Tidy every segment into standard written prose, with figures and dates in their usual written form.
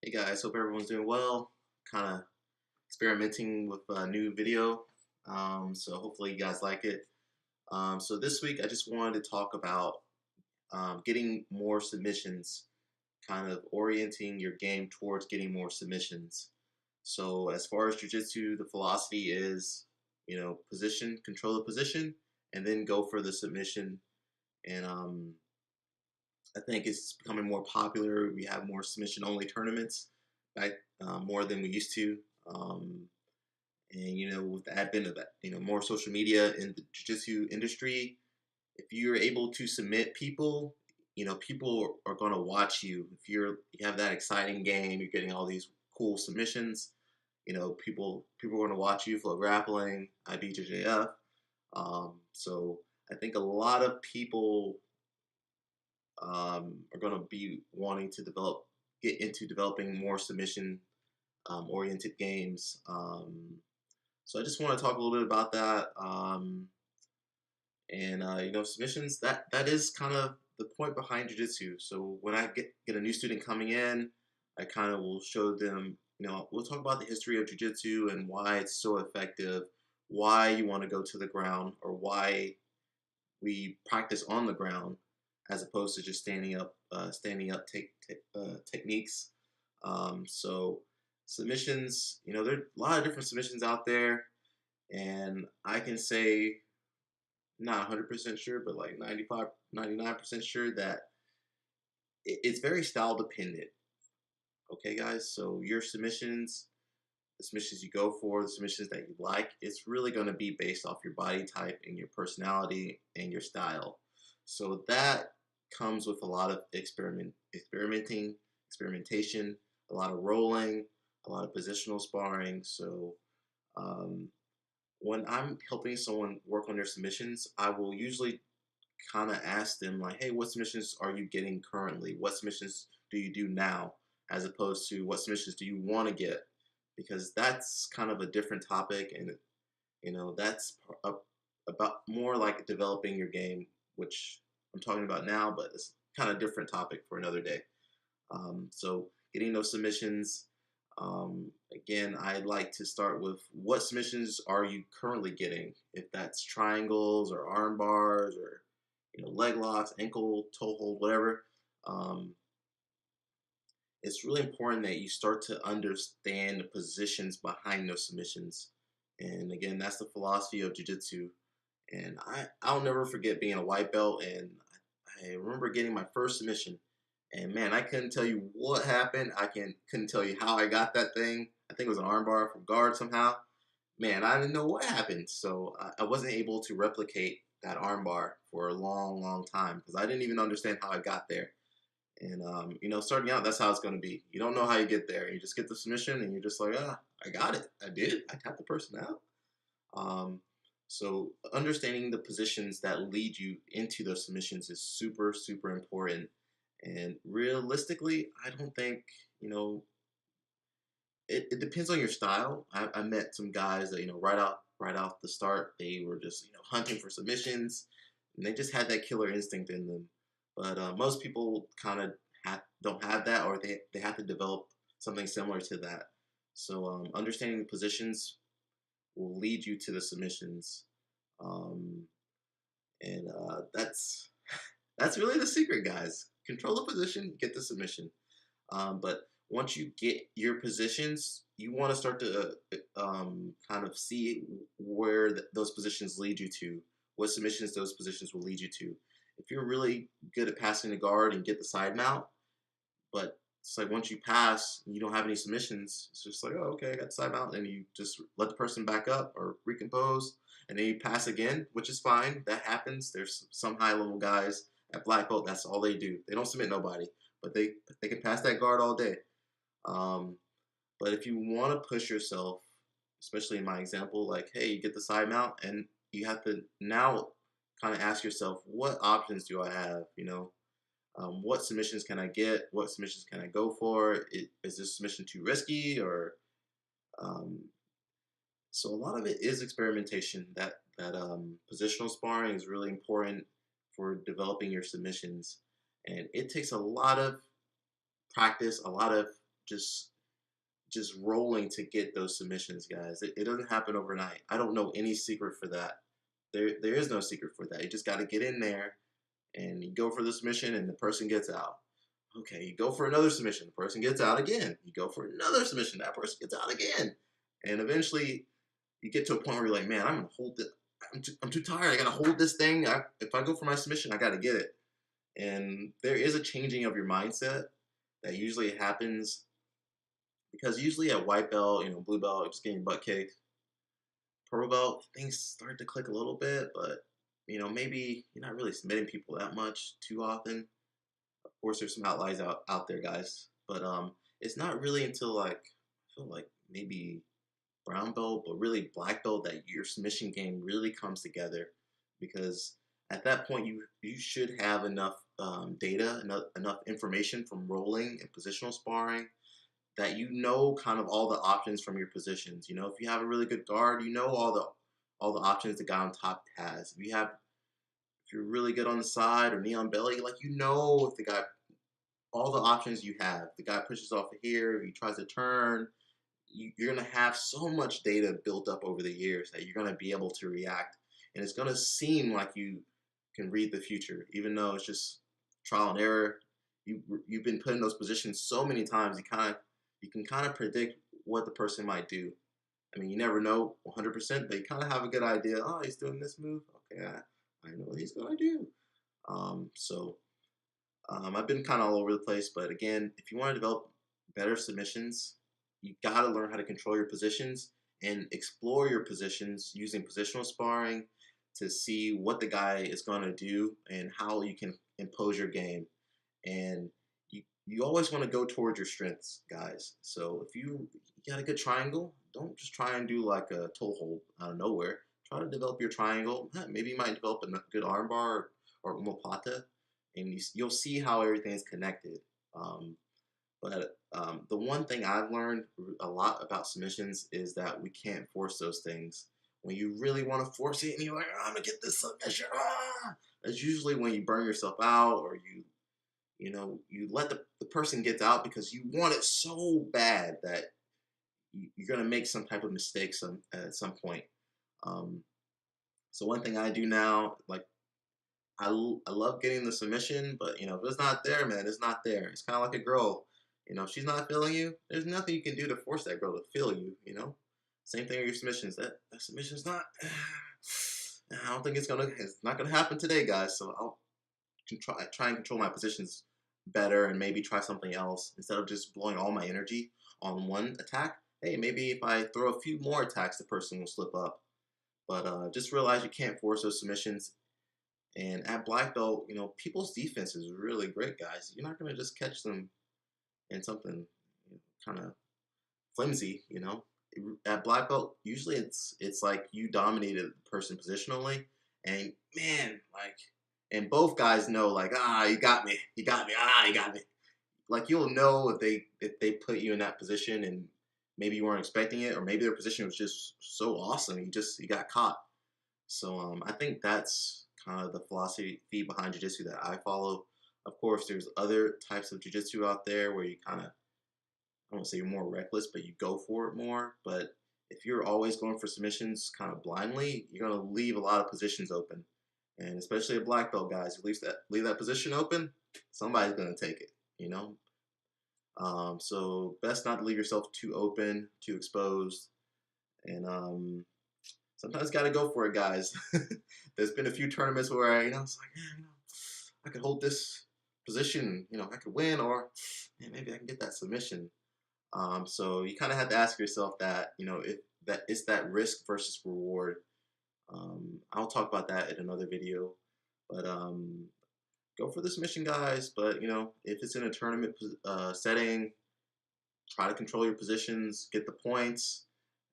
Hey guys, hope everyone's doing well. Kind of experimenting with a new video, so hopefully you guys like it. So this week I just wanted to talk about getting more submissions, kind of orienting your game towards getting more submissions. So as far as jiu-jitsu, the philosophy is, position, control the position, and then go for the submission. And I think it's becoming more popular. We have more submission-only tournaments back more than we used to. Um, and with the advent of that, more social media in the jiu-jitsu industry, if you're able to submit people, people are going to watch you. If you have that exciting game, you're getting all these cool submissions. People are going to watch you. Flow grappling, IBJJF. So I think a lot of people are going to be wanting to get into developing more submission oriented games. So I just want to talk a little bit about that. Submissions, that is kind of the point behind jiu-jitsu. So when I get a new student coming in, I kind of will show them, we'll talk about the history of jiu-jitsu and why it's so effective, why you want to go to the ground, or why we practice on the ground as opposed to just techniques. So submissions, there are a lot of different submissions out there, and I can say not 100% sure, but like 95, 99% sure that it's very style dependent. Okay, guys. So your submissions, the submissions you go for, the submissions that you like, it's really going to be based off your body type and your personality and your style. So that comes with a lot of experimentation, a lot of rolling, a lot of positional sparring. So um, when I'm helping someone work on their submissions, I will usually kind of ask them like, hey, what submissions are you getting currently? What submissions do you do now? As opposed to what submissions do you want to get? Because that's kind of a different topic, and that's about more like developing your game, which I'm talking about now, but it's kind of different topic for another day. So getting those submissions, again, I'd like to start with what submissions are you currently getting? If that's triangles or arm bars or leg locks, ankle, toe hold, whatever. Um, it's really important that you start to understand the positions behind those submissions. And again, that's the philosophy of jiu-jitsu. And I'll never forget being a white belt, and I remember getting my first submission. And man, I couldn't tell you what happened. Couldn't tell you how I got that thing. I think it was an armbar from guard somehow. Man, I didn't know what happened. So I wasn't able to replicate that armbar for a long, long time because I didn't even understand how I got there. And starting out, that's how it's going to be. You don't know how you get there. You just get the submission, and you're just like, I got it. I did. I tapped the person out. Um, so understanding the positions that lead you into those submissions is super, super important. And realistically, I don't think it depends on your style. I met some guys that right off the start they were just hunting for submissions, and they just had that killer instinct in them. But most people kind of don't have that, or they have to develop something similar to that. So understanding the positions will lead you to the submissions, um, and that's really the secret, guys. Control the position, get the submission. But once you get your positions, you want to start to kind of see where those positions lead you to, what submissions those positions will lead you to. If you're really good at passing the guard and get the side mount, but it's like once you pass, you don't have any submissions. It's just like, oh, okay, I got the side mount, and you just let the person back up or recompose, and then you pass again, which is fine. That happens. There's some high level guys at black belt. That's all they do. They don't submit nobody, but they can pass that guard all day. Um, but if you want to push yourself, especially in my example, like, hey, you get the side mount, and you have to now kind of ask yourself, what options do I have? What submissions can I get? What submissions can I go for? Is this submission too risky? Or um, so a lot of it is experimentation. That positional sparring is really important for developing your submissions, and it takes a lot of practice, a lot of just rolling to get those submissions, guys. It doesn't happen overnight. I don't know any secret for that. There is no secret for that. You just got to get in there and you go for the submission and the person gets out. Okay, you go for another submission, the person gets out again. You go for another submission, that person gets out again. And eventually you get to a point where you're like, man, I'm gonna hold it. I'm too tired. I gotta hold this thing. If I go for my submission, I gotta get it. And there is a changing of your mindset that usually happens because usually at white belt, blue belt, just getting your butt kicked. Purple belt, things start to click a little bit, but maybe you're not really submitting people that much too often. Of course, there's some outliers out there, guys, but it's not really until like I feel like maybe brown belt, but really black belt that your submission game really comes together, because at that point you should have enough data, enough information from rolling and positional sparring that kind of all the options from your positions. If you have a really good guard, all the options the guy on top has. If you're really good on the side or knee on belly, like if the guy all the options you have. The guy pushes off of here, he tries to turn. You're gonna have so much data built up over the years that you're gonna be able to react, and it's gonna seem like you can read the future, even though it's just trial and error. You've been put in those positions so many times. You can kind of predict what the person might do. I mean, you never know 100%, but you kind of have a good idea. Oh, he's doing this move. Okay, I know what he's gonna do. I've been kind of all over the place, but again, if you want to develop better submissions, you got to learn how to control your positions and explore your positions using positional sparring to see what the guy is going to do and how you can impose your game. And you always want to go towards your strengths, guys. So if you got a good triangle, don't just try and do like a toe hold out of nowhere. Try to develop your triangle. Maybe you might develop a good armbar or umapata, and you'll see how everything is connected. But the one thing I've learned a lot about submissions is that we can't force those things. When you really want to force it and you're like, oh, I'm gonna get this submission, that's usually when you burn yourself out, or you let the person get out because you want it so bad that you're gonna make some type of mistake at some point. So one thing I do now, like I love getting the submission, but if it's not there, man, it's not there. It's kind of like a girl. If she's not feeling you, there's nothing you can do to force that girl to feel you. Same thing with your submissions. That submission's not. I don't think it's not gonna happen today, guys. So I'll try and control my positions better and maybe try something else instead of just blowing all my energy on one attack. Hey, maybe if I throw a few more attacks, the person will slip up. But just realize you can't force those submissions. And at black belt, people's defense is really great, guys. You're not gonna just catch them in something kind of flimsy. At black belt, usually it's like you dominated the person positionally, and man, like, and both guys know, like, you got me, you got me, you got me. Like, you'll know if they put you in that position and maybe you weren't expecting it, or maybe their position was just so awesome, you got caught. So I think that's kind of the philosophy behind jiu-jitsu that I follow. Of course, there's other types of jiu-jitsu out there where you kind of, I don't say you're more reckless, but you go for it more. But if you're always going for submissions kind of blindly, you're going to leave a lot of positions open. And especially a black belt, guys, you leave that position open, somebody's going to take it, So best not to leave yourself too open, too exposed. And sometimes got to go for it, guys. There's been a few tournaments where it's like, I could hold this position, I could win, or maybe I can get that submission. So you kind of have to ask yourself that, if that is that risk versus reward. I'll talk about that in another video, but go for the submission, guys. But if it's in a tournament setting, try to control your positions, get the points,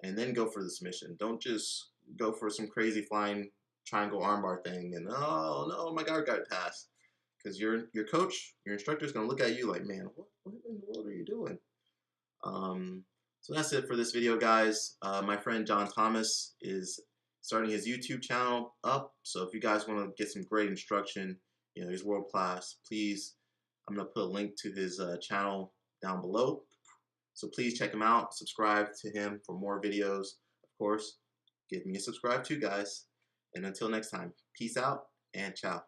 and then go for the submission. Don't just go for some crazy flying triangle armbar thing and oh no, my guard got passed, because your coach, your instructor is going to look at you like, man, what in the world are you doing? So that's it for this video, guys. My friend John Thomas is starting his YouTube channel up, so if you guys want to get some great instruction, he's world class. Please, I'm going to put a link to his channel down below. So please check him out. Subscribe to him for more videos. Of course, give me a subscribe too, guys. And until next time, peace out and ciao.